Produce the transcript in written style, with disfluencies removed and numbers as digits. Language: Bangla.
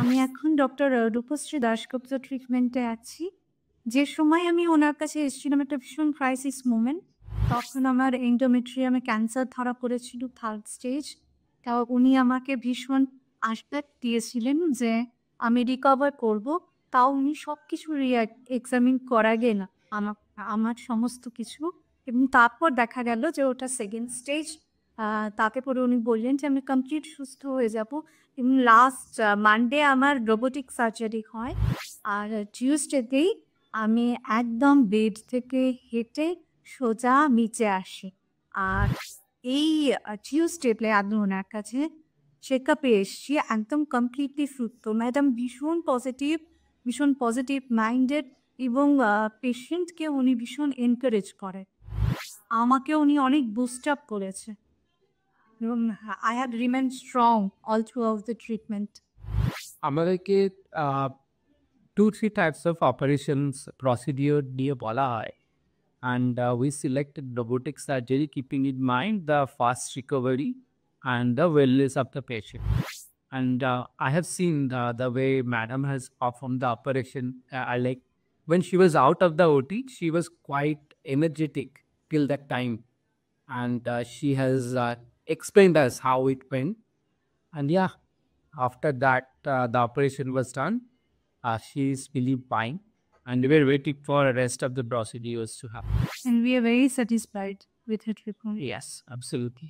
আমি এখন ডক্টর রূপশ্রী দাশগুপ্ত ট্রিটমেন্টে আছি। যে সময় আমি ওনার কাছে এসেছিলাম একটা ভীষণ ক্রাইসিস মোমেন্ট। তখন আমার এন্ডোমেট্রিয়ামে ক্যান্সার ধরা পড়েছিল 3rd স্টেজ। তাও উনি আমাকে ভীষণ আশ্বাস দিয়েছিলেন যে আমি রিকভার করব। তাও উনি সবকিছু এক্সামিন করালেন আমা আমার সমস্ত কিছু, এবং তারপর দেখা গেল যে ওটা 2nd স্টেজ। তাতে পরে উনি বললেন যে আমি কমপ্লিট সুস্থ হয়ে যাব। এবং লাস্ট মানডে আমার রোবোটিক সার্জারি হয়। আর টিউসডেতেই আমি একদম বেড থেকে হেঁটে সোজা নিচে আসি। আর এই টিউসডেতে আমি ওনার কাছে চেকআপে এসছি, একদম কমপ্লিটলি সুস্থ। ম্যাডাম ভীষণ পজিটিভ মাইন্ডেড, এবং পেশেন্টকে উনি ভীষণ এনকারেজ করেন। আমাকে উনি অনেক বুস্ট আপ করেছে, এবং I have remained strong all throughout the treatment. আমাদেরকে two three types of operations procedure নিয়ে বলা হয়, and we selected robotic surgery keeping in mind the fast recovery and the wellness of the patient. And I have seen the way madam has performed the operation. I like when she was out of the OT, she was quite energetic till that time, and she has explained us how it went. And yeah, after that, the operation was done. She is really fine, and we are waiting for the rest of the procedures to happen. And we are very satisfied with her treatment. Yes, absolutely.